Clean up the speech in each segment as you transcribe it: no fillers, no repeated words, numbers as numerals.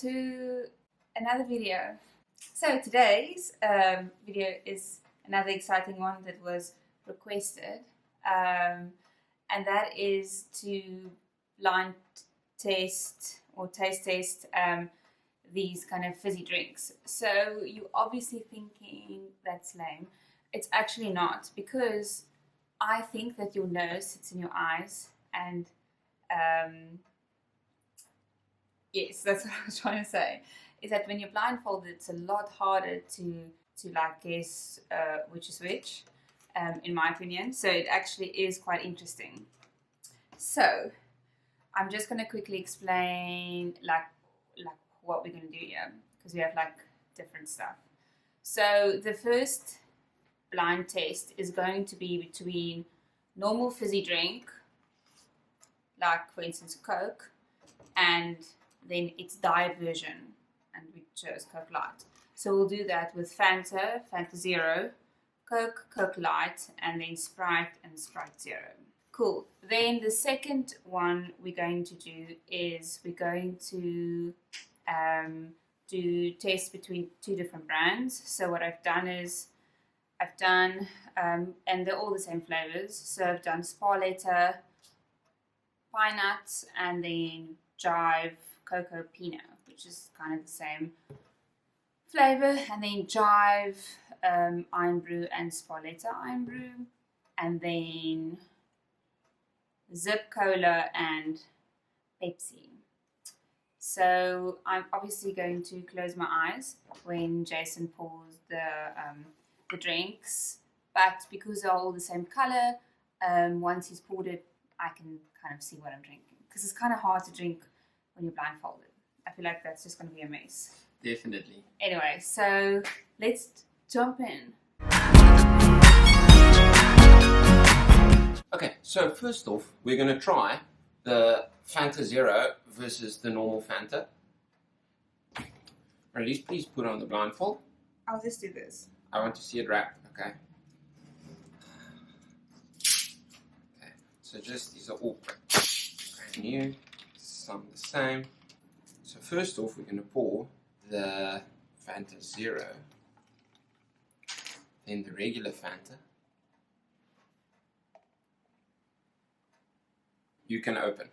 to another video. So today's video is another exciting one that was requested, and that is to blind test or taste test these kind of fizzy drinks. So you're obviously thinking that's lame. It's actually not, because I think that your nose sits in your eyes, and yes, that's what I was trying to say. Is that when you're blindfolded, it's a lot harder to like guess which is which, in my opinion. So it actually is quite interesting. So I'm just gonna quickly explain like what we're gonna do here, because we have like different stuff. So the first blind test is going to be between normal fizzy drink, like for instance Coke, and then its diet version, and we chose Coke Light. So we'll do that with Fanta, Fanta Zero, Coke, Coke Light, and then Sprite and Sprite Zero. Cool. Then the second one we're going to do is we're going to do tests between two different brands. So what I've done is and they're all the same flavors. So I've done Sparletta, Pine Nuts, and then Jive Cocoa Pinot, which is kind of the same flavor, and then Jive Iron Brew and Sparletta Iron Brew, and then Zip Cola and Pepsi. So I'm obviously going to close my eyes when Jason pours the drinks, but because they're all the same color, once he's poured it, I can kind of see what I'm drinking, because it's kind of hard to drink when you're blindfolded. I feel like that's just going to be a mess. Definitely. Anyway, so let's jump in. Okay, so first off, we're going to try the Fanta Zero versus the normal Fanta. Or at least please put on the blindfold. I'll just do this. I want to see it wrapped, okay? Okay, so just, these are all brand new, some the same. So first off, we're going to pour the Fanta Zero, then the regular Fanta. You can open.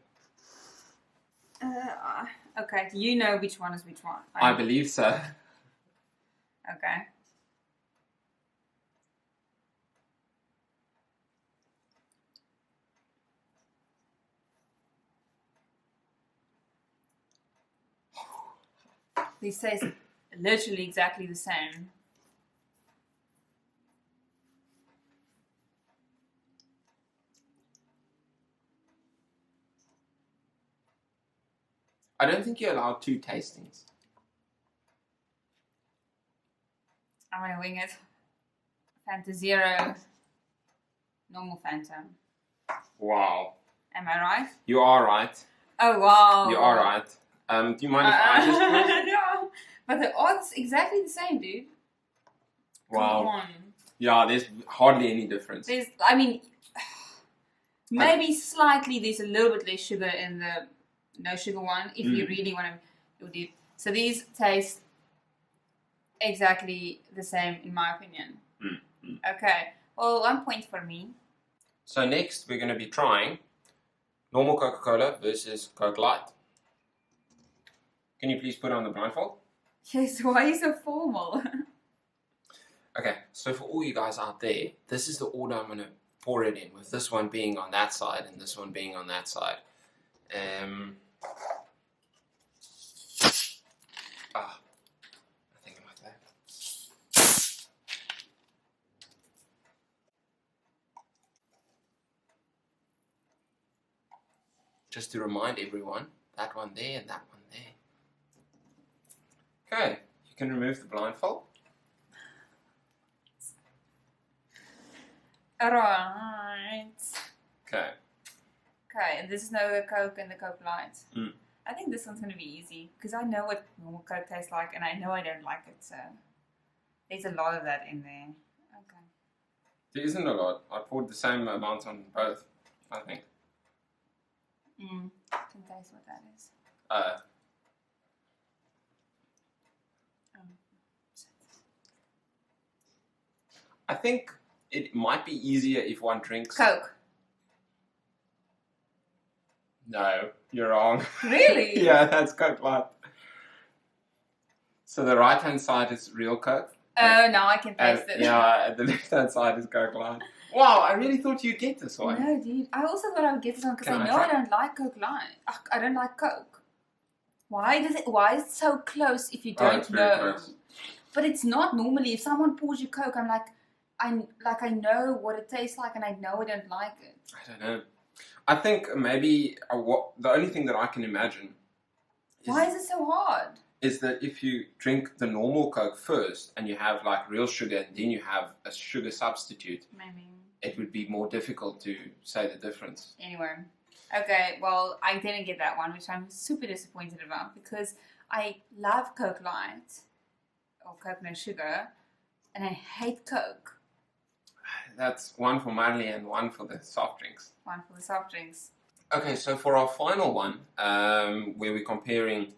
Okay, do you know which one is which one? I believe so. Okay. These taste literally exactly the same. I don't think you're allowed two tastings. I'm gonna wing it. Fanta Zero, normal Fanta. Wow. Am I right? You are right. Oh wow. You are right. Do you mind if I just pour? No, but the odds exactly the same, dude. Wow. Come on. Yeah, there's hardly any difference. There's, I mean, maybe slightly. There's a little bit less sugar in the no sugar one, if you really want to do. So these taste exactly the same, in my opinion. Okay. Well, 1 point for me. So next, we're going to be trying normal Coca-Cola versus Coke Light. Can you please put on the blindfold? Yes, why are you so formal? Okay, so for all you guys out there, this is the order I'm going to pour it in, with this one being on that side and this one being on that side. I think I'm like that. Just to remind everyone, that one there and that one there. Okay, you can remove the blindfold. Alright. Okay. Okay, and this is now the Coke and the Coke Light. I think this one's going to be easy, because I know what normal Coke tastes like, and I know I don't like it, so there's a lot of that in there. Okay. There isn't a lot. I poured the same amount on both, I think. Can taste what that is. I think it might be easier if one drinks... Coke. No, you're wrong. Really? Yeah, that's Coke Light. So the right-hand side is real Coke. Oh, now I can taste it. Yeah, and the left-hand side is Coke Light. Wow, I really thought you'd get this one. No, dude. I also thought I would get this one because Can I I know try? I don't like Coke Light. Ugh, I don't like Coke. Why is it so close if you don't it's very know? close. But it's not normally. If someone pours you Coke, I'm like, I know what it tastes like and I know I don't like it. I don't know. I think maybe the only thing that I can imagine Why is it so hard? is that if you drink the normal Coke first and you have like real sugar and then you have a sugar substitute, Maybe. it would be more difficult to say the difference. Anyway. Okay, well, I didn't get that one, which I'm super disappointed about because I love Coke Light or Coke No Sugar and I hate Coke. That's one for Marley and one for the soft drinks. One for the soft drinks. Okay, so for our final one, where we're comparing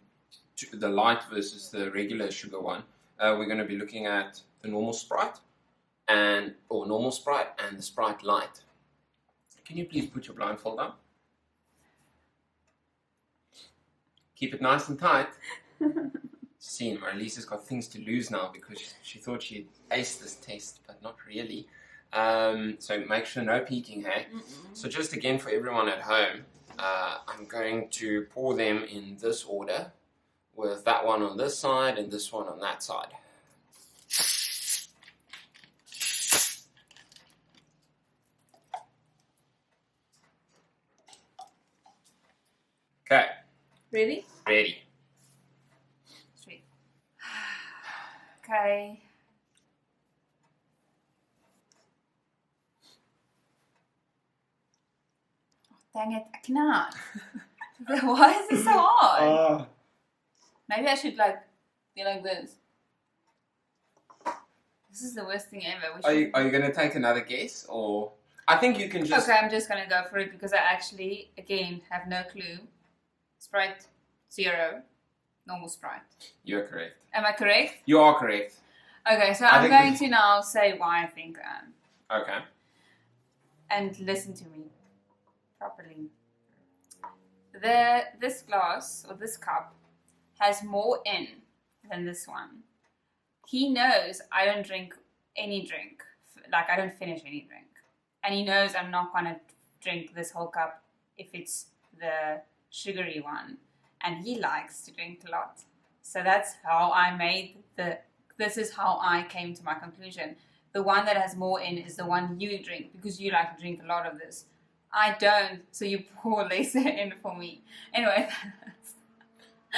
the light versus the regular sugar one, we're going to be looking at the normal Sprite or normal Sprite and the Sprite Light. Can you please put your blindfold on? Keep it nice and tight. See, Marlisa's got things to lose now because she thought she'd aced this test, but not really. So make sure no peeking, hey? So just again for everyone at home, I'm going to pour them in this order with that one on this side and this one on that side. Okay. Ready? Ready. Sweet. Okay. Dang it, I cannot. Why is it so hard? Maybe I should be like this. This is the worst thing ever. Are you going to take another guess or? I think you can just... Okay, I'm just going to go for it because I actually, again, have no clue. Sprite 0, normal Sprite. You're correct. Am I correct? You are correct. Okay, so I'm going to now say why I think I am. Okay. And listen to me properly. This glass or this cup has more in than this one. He knows I don't drink any drink. Like I don't finish any drink. And he knows I'm not going to drink this whole cup if it's the sugary one. And he likes to drink a lot. So that's how I made this is how I came to my conclusion. The one that has more in is the one you drink because you like to drink a lot of this. I don't, so you pour less in for me. Anyway.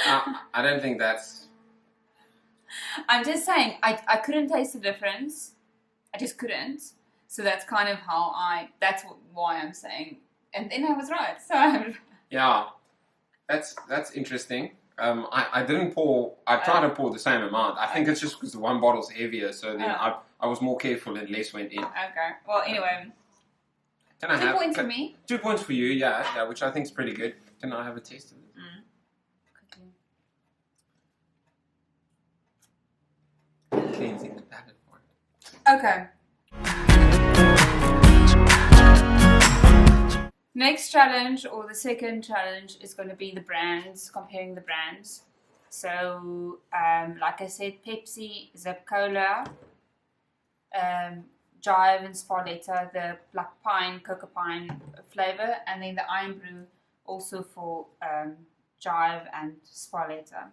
I don't think that's... I'm just saying, I couldn't taste the difference. I just couldn't. So that's kind of that's why I'm saying. And then I was right. So Yeah, that's interesting. I didn't pour, I tried to pour the same amount. I think it's just because the one bottle's heavier, so then I was more careful and less went in. Okay, well anyway. Can I 2 points for me. 2 points for you, yeah, which I think is pretty good. Can I have a taste of it? Cleansing the palate part. Okay. Next challenge, or the second challenge, is going to be the brands, comparing the brands. So, like I said, Pepsi, Zip Cola, Jive and Sparletta, the black pine, cocoa pine flavor, and then the Iron Brew also for Jive and Sparletta.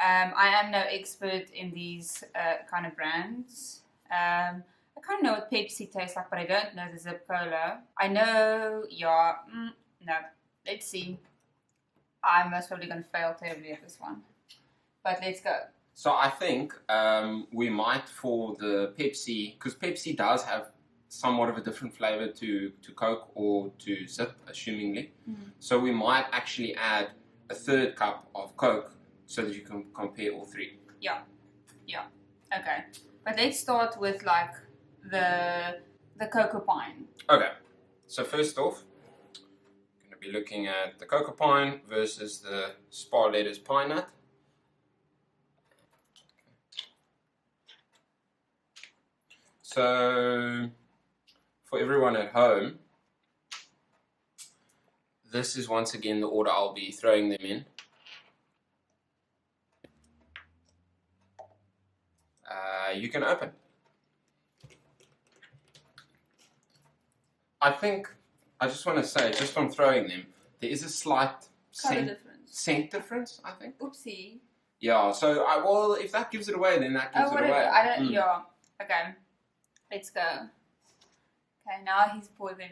I am no expert in these kind of brands. I kind of know what Pepsi tastes like, but I don't know the Zip Cola. I know, no. Let's see. I'm most probably going to fail terribly at this one. But let's go. So I think we might for the Pepsi, because Pepsi does have somewhat of a different flavor to Coke or to Zip, assumingly. So we might actually add a third cup of Coke so that you can compare all three. Yeah. Okay. But let's start with like the cocoa pine. Okay. So first off, I'm going to be looking at the cocoa pine versus the Sparletta's pine nut. So, for everyone at home, this is once again the order I'll be throwing them in. You can open. I think, I just want to say, just from throwing them, there is a slight scent difference, I think. Oopsie. Yeah, so, well, if that gives it away, then that gives it away. I don't, yeah. Okay, let's go. Okay, now he's poured them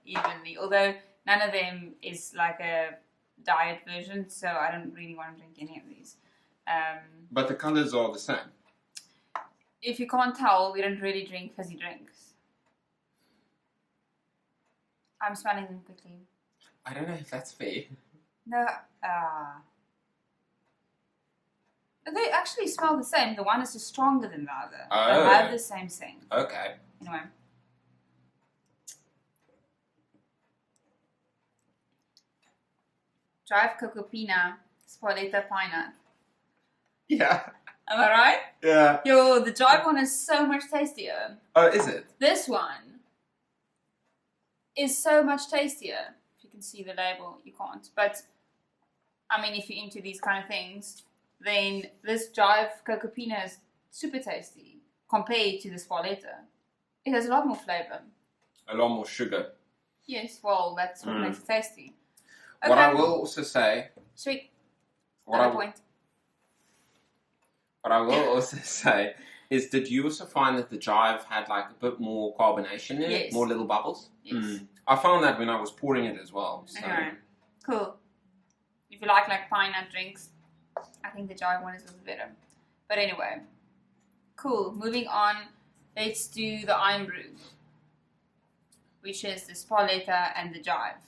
evenly. Although none of them is like a diet version, so I don't really want to drink any of these. But the colors are the same. If you can't tell, we don't really drink fizzy drinks. I'm smelling them quickly. I don't know if that's fair. No, they actually smell the same. The one is just stronger than the other. Oh. They have the same thing. Okay. Anyway. Drive Cocopina, Spoletta Pine Nut. Yeah. Am I right? Yeah. Yo, the drive one is so much tastier. Oh, is it? This one is so much tastier. If you can see the label, you can't. But, I mean, if you're into these kind of things, then this Drive Cocopina is super tasty compared to the Spoletta. It has a lot more flavor. A lot more sugar. Yes, well, that's what makes it tasty. Okay. What I will also say... Sweet. What I will also say is, did you also find that the Jive had like a bit more carbonation in it? Yes. More little bubbles? Yes. I found that when I was pouring it as well. So. Anyway, cool. If you like pine nut drinks, I think the Jive one is a little better. But anyway, cool. Moving on, let's do the Iron Brew, which is the Spoletta and the Jive.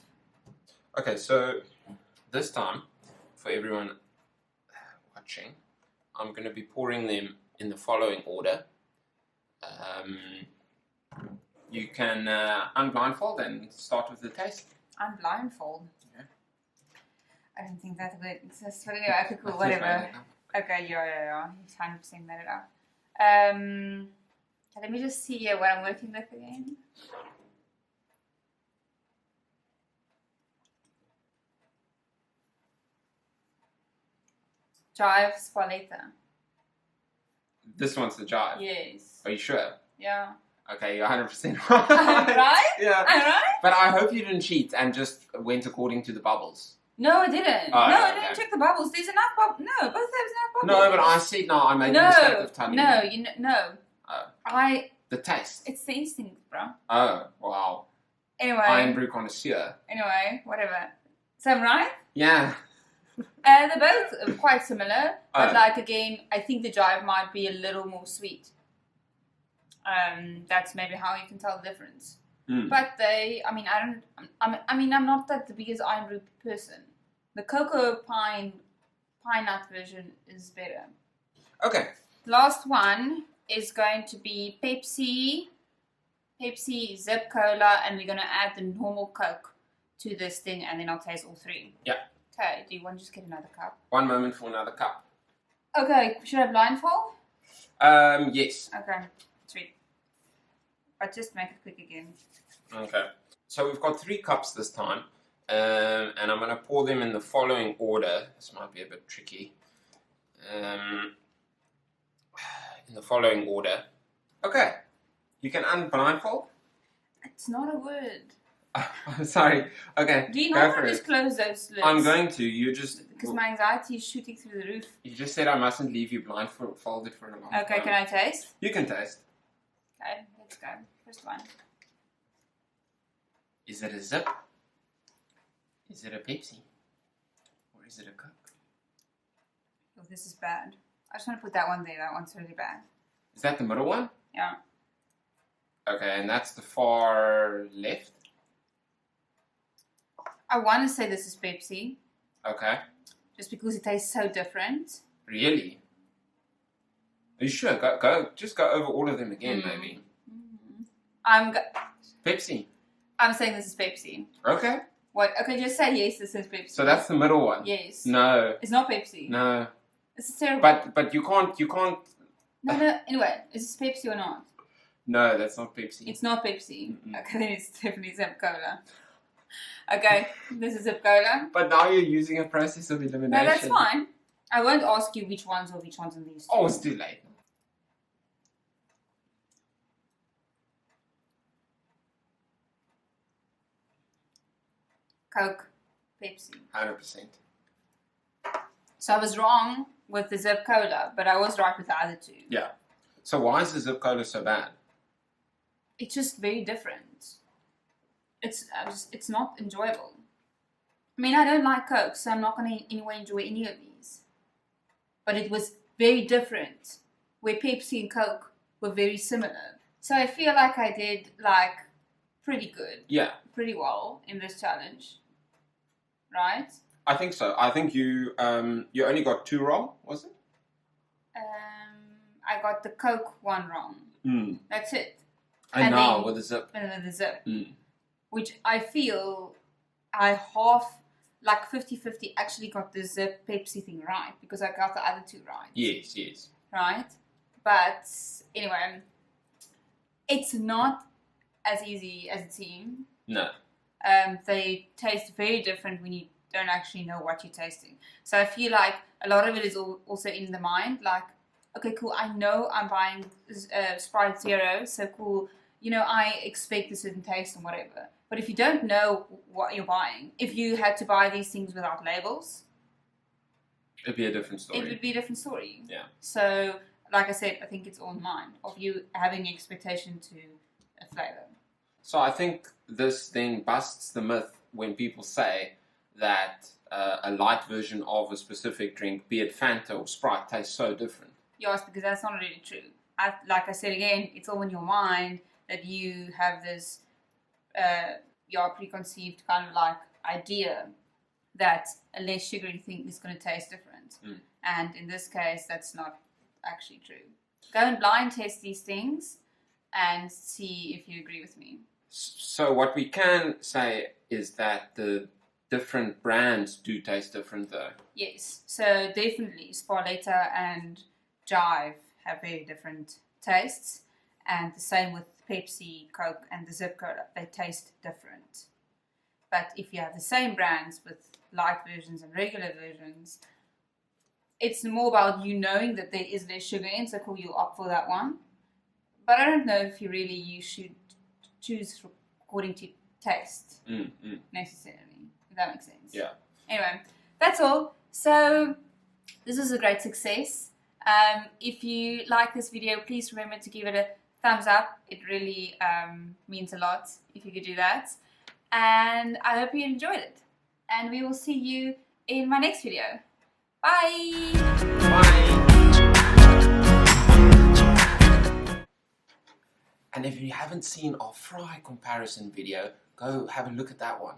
Okay, so this time, for everyone watching, I'm going to be pouring them in the following order. You can unblindfold and start with the taste. Unblindfold? Yeah. I don't think that's good. It's just, anyway, okay, cool, whatever. Okay, yeah. He's 100% made it up. Let me just see what I'm working with again. Jive Spoletta. This one's the Jive? Yes. Are you sure? Yeah. Okay, you're 100% right. Right? Yeah. I'm right? But I hope you didn't cheat and just went according to the bubbles. No, I didn't. I didn't check the bubbles. There's enough bubbles. No, both of there's enough bubbles. No, but I said no. I made the mistake of telling you. No. Oh. The taste. It's the instinct, bro. Oh, wow. Anyway. Iron Brew connoisseur. Anyway, whatever. So I'm right? Yeah. They're both quite similar, but like again, I think the Jive might be a little more sweet. That's maybe how you can tell the difference. But I'm not that the biggest Iron Brew person. The cocoa pine nut version is better. Okay. The last one is going to be Pepsi, Zip Cola, and we're going to add the normal Coke to this thing, and then I'll taste all three. Yeah. Okay, do you want to just get another cup? One moment for another cup. Okay, should I blindfold? Yes. Okay, sweet. But just make it quick again. Okay. So we've got 3 cups this time, and I'm going to pour them in the following order. This might be a bit tricky. In the following order. Okay. You can unblindfold. It's not a word. I'm sorry. Okay. Do you not want to just close those lids? I'm going to. You just... Because my anxiety is shooting through the roof. You just said I mustn't leave you blindfolded for a long time. Okay, can I taste? You can taste. Okay, let's go. First one. Is it a Zip? Is it a Pepsi? Or is it a Coke? Oh, this is bad. I just want to put that one there. That one's really bad. Is that the middle one? Yeah. Okay, and that's the far left? I want to say this is Pepsi. Okay. Just because it tastes so different. Really? Are you sure? Just go over all of them again, maybe. Pepsi. I'm saying this is Pepsi. Okay. What? Okay, just say yes, this is Pepsi. So that's the middle one? Yes. No. It's not Pepsi. No. This is terrible. But you can't... No. Anyway, is this Pepsi or not? No, that's not Pepsi. It's not Pepsi. Mm-mm. Okay, then it's definitely Zip Cola. Okay, this is Zip Cola. But now you're using a process of elimination. No, that's fine. I won't ask you which ones in these two. Oh, it's too late. Coke, Pepsi. 100%. So I was wrong with the Zip Cola, but I was right with the other two. Yeah. So why is the Zip Cola so bad? It's just very different. It's not enjoyable. I mean, I don't like Coke, so I'm not going to anyway enjoy any of these. But it was very different, where Pepsi and Coke were very similar. So I feel like I did like pretty good. Yeah. Pretty well in this challenge. Right? I think so. I think you only got 2 wrong, was it? I got the Coke one wrong. Mm. That's it. And now then, with the Zip. And then the Zip. Mm. Which I feel I half, like 50-50, actually got the Zip Pepsi thing right, because I got the other two right. Yes, yes. Right? But anyway, it's not as easy as it seems. No. They taste very different when you don't actually know what you're tasting. So I feel like a lot of it is also in the mind. Like, okay, cool, I know I'm buying Sprite Zero, so cool, you know, I expect a certain taste and whatever. But if you don't know what you're buying, if you had to buy these things without labels, it'd be a different story. It would be a different story. Yeah. So, like I said, I think it's all in mind of you having expectation to a flavor. So I think this thing busts the myth when people say that a light version of a specific drink, be it Fanta or Sprite, tastes so different. Yes, because that's not really true. Like I said again, it's all in your mind that you have this your preconceived kind of like idea that a less sugary thing is going to taste different. Mm. And in this case, that's not actually true. Go and blind test these things and see if you agree with me. So what we can say is that the different brands do taste different though. Yes, so definitely Sparletta and Jive have very different tastes, and the same with Pepsi, Coke and the Zip Cola, they taste different. But if you have the same brands with light versions and regular versions, it's more about you knowing that there is less sugar in, so cool, you'll opt for that one. But I don't know if you should choose according to taste necessarily, if that makes sense. Yeah. Anyway, that's all. So this was a great success. If you like this video, please remember to give it a thumbs up. It really means a lot if you could do that. And I hope you enjoyed it. And we will see you in my next video. Bye! Bye! And if you haven't seen our fry comparison video, go have a look at that one.